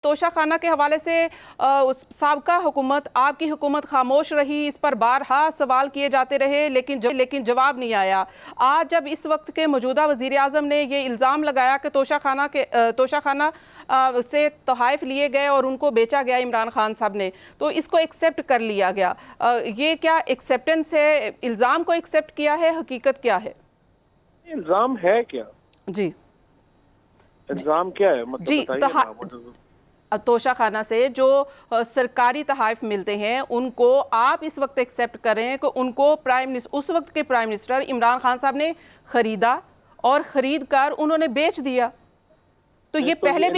तोशाखाना के हवाले से साबका हुकूमत, आपकी हुकूमत खामोश रही, इस पर बारहा सवाल किए जाते रहे, लेकिन जवाब नहीं आया। आज जब इस वक्त के मौजूदा वज़ीर आज़म ने ये इल्ज़ाम लगाया कि तोशाखाना से तोहफ़ लिए गए और उनको बेचा गया इमरान खान साहब ने, तो इसको एक्सेप्ट कर लिया गया। ये क्या एक्सेप्टेंस है? इल्ज़ाम को एक्सेप्ट किया है? हकीकत क्या है? इल्ज़ाम है क्या? जी, इल्ज़ाम क्या है, मतलब जी, बताइए। तोशाखाना से जो सरकारी तोहफ़ मिलते हैं उनको आप इस वक्त एक्सेप्ट कर रहे हैं कि उनको उस वक्त के प्राइम मिनिस्टर इमरान खान साहब ने खरीदा और खरीद कर उन्होंने बेच दिया। तो ये तो पहले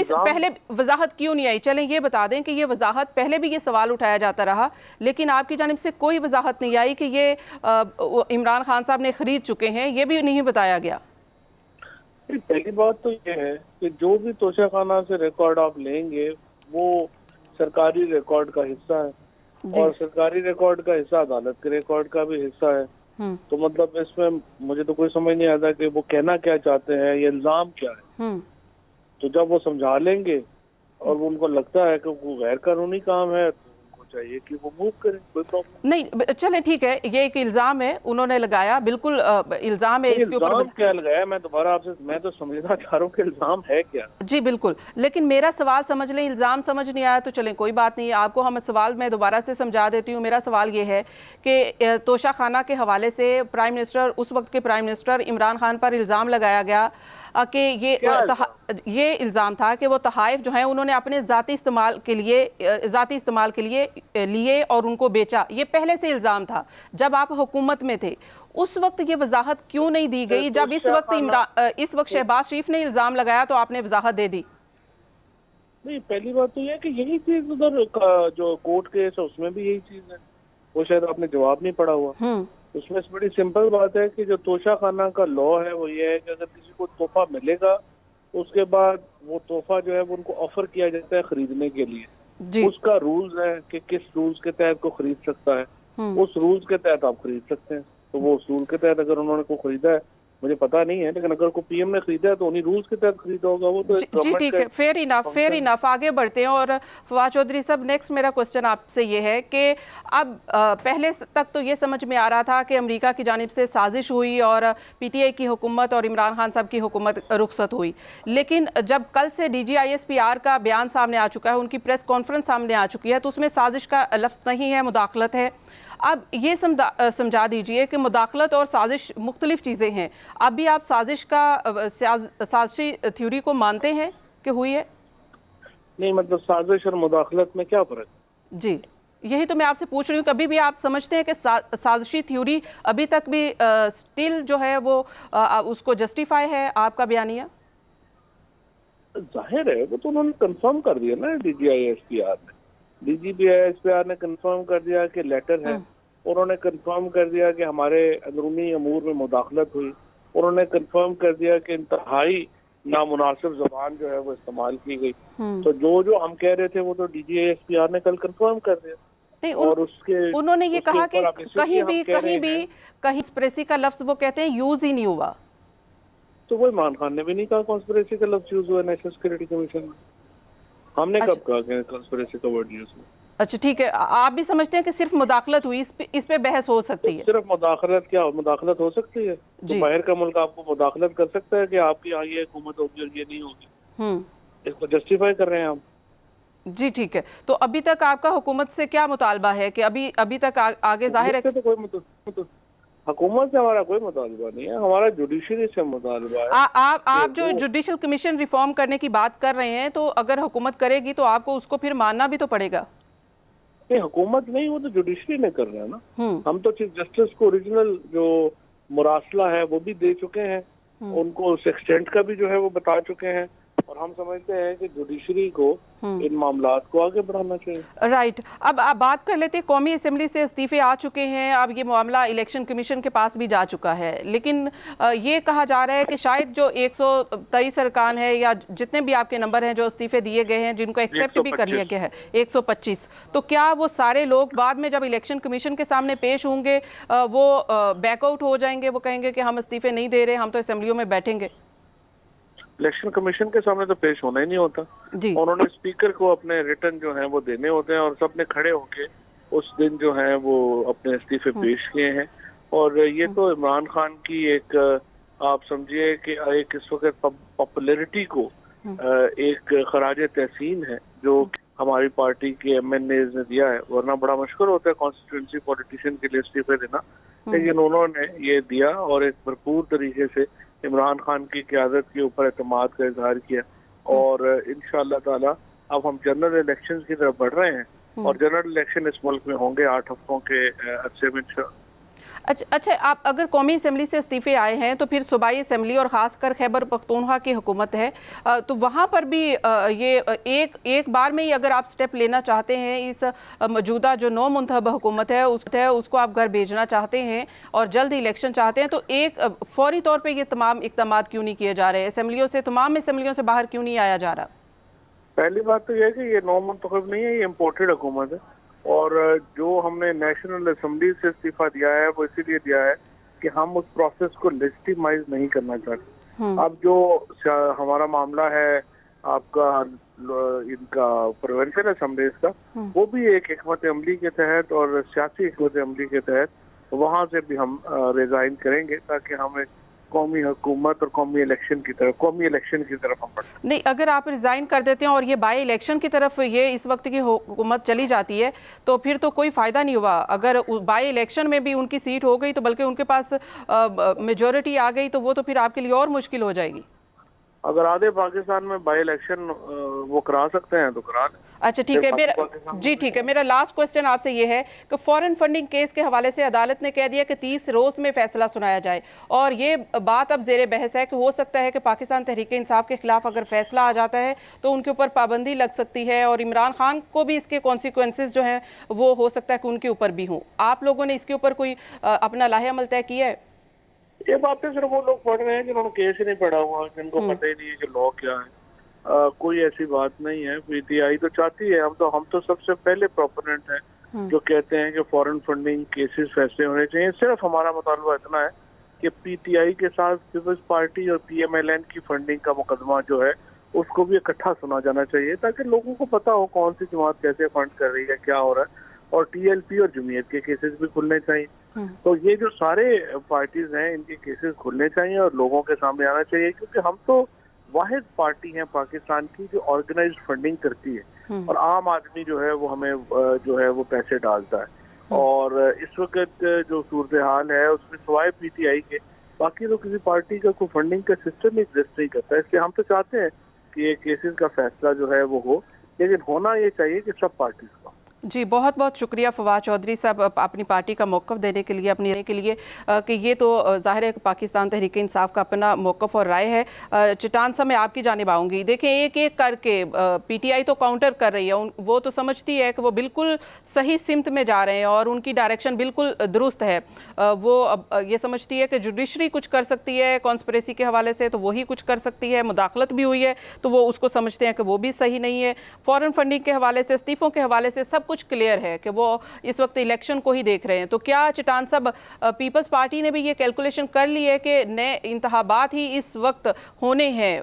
वजाहत क्यों नहीं आई? चलें ये बता दें कि ये वजाहत पहले भी ये सवाल उठाया जाता रहा, लेकिन आपकी जानिब से कोई वजाहत नहीं आई कि ये इमरान खान साहब ने खरीद चुके हैं, ये भी नहीं बताया गया। पहली बात तो ये है कि जो भी तोशाखाना से रिकॉर्ड आप लेंगे वो सरकारी रिकॉर्ड का हिस्सा है और सरकारी रिकॉर्ड का हिस्सा अदालत के रिकॉर्ड का भी हिस्सा है। तो मतलब इसमें मुझे तो कोई समझ नहीं आता कि वो कहना क्या चाहते हैं, ये इल्जाम क्या है। तो जब वो समझा लेंगे और वो उनको लगता है कि वो गैर कानूनी काम है तो उनको चाहिए कि वो मूव करें, कोई प्रॉब्लम नहीं। चलें ठीक है, ये एक इल्जाम है उन्होंने लगाया, बिल्कुल इल्जाम है इसके ऊपर। क्या लगाया? मैं दोबारा आपसे मैं तो समझना चाह रहा हूँ कि इल्जाम है क्या। जी बिल्कुल, लेकिन मेरा सवाल समझ लें, इल्ज़ाम समझ नहीं आया तो चलें कोई बात नहीं, आपको हम सवाल मैं दोबारा से समझा देती हूँ। मेरा सवाल ये है कि तोशाखाना के हवाले से उस वक्त के प्राइम मिनिस्टर इमरान खान पर इल्ज़ाम लगाया गया कि ये इल्ज़ाम था कि वो तोहफ़ जो हैं उन्होंने अपने ज़ाती इस्तेमाल के लिए लिए और उनको बेचा। ये पहले से इल्ज़ाम था जब आप हुकूमत में थे। उस वक्त ये वजाहत क्यों नहीं दी गई? जब इस वक्त शहबाज शरीफ ने इल्ज़ाम लगाया तो आपने वजाहत दे दी। नहीं, पहली बात तो यह है कि यही चीज उधर जो कोर्ट केस है उसमें भी यही चीज है, वो शायद आपने जवाब नहीं पढ़ा हुआ। उसमें बड़ी सिंपल बात है कि जो तोशाखाना का लॉ है वो ये है कि अगर किसी को तोहफा मिलेगा उसके बाद वो तोहफा जो है वो उनको ऑफर किया जाता है खरीदने के लिए। उसका रूल्स है कि किस रूल्स के तहत को खरीद सकता है, उस रूल्स के तहत आप खरीद सकते हैं। तो वो उस रूल के तहत अगर उन्होंने को खरीदा है मुझे पता नहीं है, लेकिन अगर को पीएम ने खरीदा है तो उन्हीं रूल्स के तहत खरीदा होगा वो। तो जी ठीक है, फेयर इनफ। आगे बढ़ते हैं। और फवाद चौधरी साहब, नेक्स्ट मेरा क्वेश्चन आपसे ये है कि अब पहले तक तो ये समझ में आ रहा था कि अमेरिका की जानिब से साजिश हुई और पीटीआई की हुकूमत और इमरान खान साहब की हुकूमत रुखसत हुई, लेकिन जब कल से DGISPR का बयान सामने आ चुका है, उनकी प्रेस कॉन्फ्रेंस सामने आ चुकी है, तो उसमें साजिश का लफ्ज़ नहीं है, मुदाखलत है। अब ये समझा दीजिए कि मुदाखलत और साजिश मुख्तलिफ चीज़ें हैं। अभी आप साजिशी थ्योरी को मानते हैं कि हुई है? नहीं, मतलब साजिश और मुदाखलत में क्या फर्क? जी यही तो मैं आपसे पूछ रही हूँ। कभी भी आप समझते हैं कि साजिशी थ्योरी अभी तक भी स्टिल जो है वो उसको जस्टिफाई है आपका बयानिया? जाहिर है, वो तो उन्होंने कंफर्म कर दिया ना DGISPR ने कंफर्म कर दिया कि लेटर है। उन्होंने कंफर्म कर दिया कि हमारे अंदरूनी अमूर में मुदाखलत हुई। उन्होंने कंफर्म कर दिया कि इंतहाई नामुनासिब ज़बान जो है वो इस्तेमाल की गई। तो जो हम कह रहे थे वो तो DGISPR ने कल कंफर्म कर दिया। नहीं, और उन्होंने ये कहा कि कहीं कॉन्स्पिरेसी का लफ्ज वो कहते हैं यूज ही नहीं हुआ। तो वो इमरान खान ने भी नहीं कहा कॉन्स्पिरेसी का लफ्ज यूज हुआ नेशनल सिक्योरिटी कमीशन में। हमने कब कहा कि कॉन्स्पिरेसी का वर्ड यूज हुआ? अच्छा ठीक है, आप भी समझते हैं कि सिर्फ मुदाखलत हुई, इस पे बहस हो सकती है? सिर्फ मुदाखलत क्या मुदाखलत हो सकती है? तो बाहर का मुल्क आपको मुदाखलत कर सकता है कि आपकी यहाँ ये हुकूमत होगी और ये नहीं होगी? इसको जस्टिफाई कर रहे हैं हम। जी ठीक है, तो अभी तक आपका हुकूमत से क्या मुतालबा है कि अभी तक आगे जाहिर है तो कोई हुकूमत से हमारा कोई मुतालबा नहीं है, हमारा जुडिशरी से मुतालबा है। आप जो जुडिशल कमीशन रिफॉर्म करने की बात कर रहे हैं, तो अगर हुकूमत करेगी तो आपको उसको फिर मानना भी तो पड़ेगा। नहीं, हुकूमत नहीं, वो तो जुडिशरी ने कर रहा है ना। हम तो चीफ जस्टिस को ओरिजिनल जो मुरासला है वो भी दे चुके हैं, उनको उस एक्सटेंट का भी जो है वो बता चुके हैं, और हम समझते हैं कि जुडिशरी को इन मामलात को आगे बढ़ाना चाहिए। राइट। अब आप बात कर लेते हैं, कौमी असेंबली से इस्तीफे आ चुके हैं, अब ये मामला इलेक्शन कमीशन के पास भी जा चुका है, लेकिन ये कहा जा रहा है कि शायद जो 123 अरकान है या जितने भी आपके नंबर हैं जो इस्तीफे दिए गए हैं, जिनको एक्सेप्ट भी कर लिया गया है 125, तो क्या वो सारे लोग बाद में जब इलेक्शन कमीशन के सामने पेश होंगे वो बैकआउट हो जाएंगे, वो कहेंगे कि हम इस्तीफे नहीं दे रहे, हम तो असेंबलियों में बैठेंगे? इलेक्शन कमीशन के सामने तो पेश होना ही नहीं होता। उन्होंने स्पीकर को अपने रिटर्न जो है वो देने होते हैं और सबने खड़े होके उस दिन जो है वो अपने इस्तीफे पेश किए हैं। और ये तो इमरान खान की एक आप समझिए कि एक इस वक्त पॉपुलैरिटी को एक खराज तहसीन है जो हमारी पार्टी के MNAs ने दिया है, वरना बड़ा मुश्किल होता है कॉन्स्टिट्यूंसी पॉलिटिशियन के लिए इस्तीफे देना, लेकिन उन्होंने ये दिया और एक भरपूर तरीके से इमरान खान की क़यादत के ऊपर एतमाद का इजहार किया। और इंशाअल्लाह ताला अब हम जनरल इलेक्शन की तरफ बढ़ रहे हैं और जनरल इलेक्शन इस मुल्क में होंगे 8 हफ्तों के अरसे में। अच्छा, आप अगर कौमी असम्बली से इस्तीफे आए हैं तो फिर सूबाई असम्बली और ख़ासकर खैबर पख्तूनख्वा की हुकूमत है, तो वहाँ पर भी ये एक बार में ही अगर आप स्टेप लेना चाहते हैं, इस मौजूदा जो नौ मुंतखब हुकूमत है उसको आप घर भेजना चाहते हैं और जल्द इलेक्शन चाहते हैं, तो एक फौरी तौर पर ये तमाम इक़दाम क्यों नहीं किए जा रहे? असम्बलियों से, तमाम असम्बलियों से बाहर क्यों नहीं आया जा रहा? पहली बात तो यह है कि ये नौ मुंतखब नहीं है, ये इम्पोर्टेड हुकूमत है। और जो हमने नेशनल असेंबली से इस्तीफा दिया है वो इसीलिए दिया है कि हम उस प्रोसेस को लेजिटिमाइज नहीं करना चाहते। अब जो हमारा मामला है आपका इनका प्रोविंशियल असेंबलीज का, वो भी एक हिकमत अमली के तहत और सियासी हिकमत अमली के तहत वहाँ से भी हम रिजाइन करेंगे ताकि हम एक कौमी हुकूमत और कौमी इलेक्शन की तरफ हम बढ़ें। नहीं, अगर आप रिजाइन कर देते हैं और ये बाई इलेक्शन की तरफ ये इस वक्त की हुकूमत चली जाती है तो फिर तो कोई फ़ायदा नहीं हुआ। अगर बाई इलेक्शन में भी उनकी सीट हो गई तो बल्कि उनके पास मेजॉरिटी आ गई तो वो तो फिर आपके लिए और मुश्किल हो जाएगी। अगर आधे पाकिस्तान में बाई इलेक्शन वो करा सकते हैं तो करा लें। अच्छा ठीक है, ठीक है। मेरा लास्ट क्वेश्चन आपसे ये है कि फॉरेन फंडिंग केस के हवाले से अदालत ने कह दिया कि 30 रोज़ में फैसला सुनाया जाए और ये बात अब ज़ेर बहस है कि हो सकता है कि पाकिस्तान तहरीक इंसाफ के खिलाफ अगर फैसला आ जाता है तो उनके ऊपर पाबंदी लग सकती है और इमरान खान को भी इसके कॉन्सिक्वेंसेस जो हैं वो हो सकता है कि उनके ऊपर भी हों। आप लोगों ने इसके ऊपर कोई अपना लाहे अमल तय किया है? ये बातें सिर्फ वो लोग पढ़ रहे हैं जिन्होंने केस ही नहीं पढ़ा हुआ, जिनको पता ही नहीं है कि लॉ क्या है। कोई ऐसी बात नहीं है। PTI तो चाहती है, हम तो सबसे पहले प्रोपोनेंट हैं जो कहते हैं कि फॉरेन फंडिंग केसेस फैसले होने चाहिए। सिर्फ हमारा मुतालबा इतना है कि PTI के साथ पीपल्स पार्टी और PMLN की फंडिंग का मुकदमा जो है उसको भी इकट्ठा सुना जाना चाहिए ताकि लोगों को पता हो कौन सी जमात कैसे फंड कर रही है, क्या हो रहा है। और TLP और जमीयत के केसेस भी खुलने चाहिए। तो ये जो सारे पार्टीज हैं इनके केसेस खुलने चाहिए और लोगों के सामने आना चाहिए, क्योंकि हम तो वाहिद पार्टी है पाकिस्तान की जो ऑर्गेनाइज्ड फंडिंग करती है और आम आदमी जो है वो हमें जो है वो पैसे डालता है। और इस वक्त जो सूरत हाल है उसमें सिवाय PTI के बाकी तो किसी पार्टी का कोई फंडिंग का सिस्टम एग्जिस्ट नहीं करता। इसलिए हम तो चाहते हैं कि ये केसेस का फैसला जो है वो हो, लेकिन होना ये चाहिए कि सब पार्टीज का। जी, बहुत बहुत शुक्रिया फवाद चौधरी साहब अपनी पार्टी का मौक़िफ़ देने के लिए, अपनी राय के लिए कि ये तो ज़ाहिर है कि पाकिस्तान तहरीक इंसाफ का अपना मौक़िफ़ और राय है। चटान साहब मैं आपकी जानिब आऊँगी। देखें, एक एक करके PTI तो काउंटर कर रही है, वो तो समझती है कि वो बिल्कुल सही सिमत में जा रहे हैं और उनकी डायरेक्शन बिल्कुल दुरुस्त है। वो ये समझती है कि जुडिशरी कुछ कर सकती है कॉन्स्पिरेसी के हवाले से तो वही कुछ कर सकती है, मुदाखलत भी हुई है तो वो उसको समझते हैं कि वो भी सही नहीं है। फ़ॉरेन फंडिंग के हवाले से, इस्तीफ़ों के हवाले से सब कुछ क्लियर है कि वो इस वक्त इलेक्शन को ही देख रहे हैं। तो क्या चटान साहब पीपल्स पार्टी ने भी ये कैलकुलेशन कर ली है कि नए इंतखाबात ही इस वक्त होने हैं?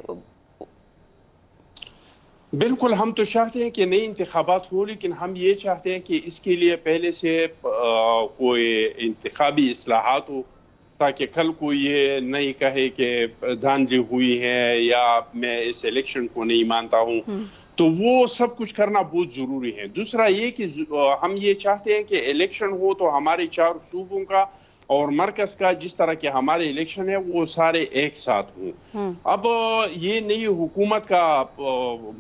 बिल्कुल, हम तो चाहते हैं कि नए इंतखाबात हो, लेकिन हम ये चाहते हैं कि इसके लिए पहले से कोई इंतखाबी इस्लाहात हो ताकि कल को ये नहीं कहे कि धांधली हुई है या मैं इस इलेक्शन को नहीं मानता हूँ। तो वो सब कुछ करना बहुत ज़रूरी है। दूसरा ये कि हम ये चाहते हैं कि इलेक्शन हो तो हमारे 4 सूबों का और मरकज़ का जिस तरह के हमारे इलेक्शन है वो सारे एक साथ हों। अब ये नई हुकूमत का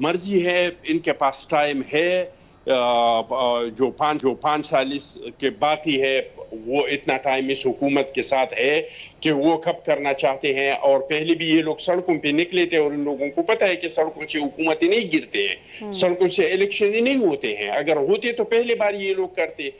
मर्जी है, इनके पास टाइम है, जो 5 साल के बाकी है वो इतना टाइम इस हुकूमत के साथ है कि वो कब करना चाहते हैं। और पहले भी ये लोग सड़कों पे निकले थे और इन लोगों को पता है कि सड़कों से हुकूमतें नहीं गिरते हैं, सड़कों से इलेक्शन ही नहीं होते हैं। अगर होते तो पहले बार ये लोग करते।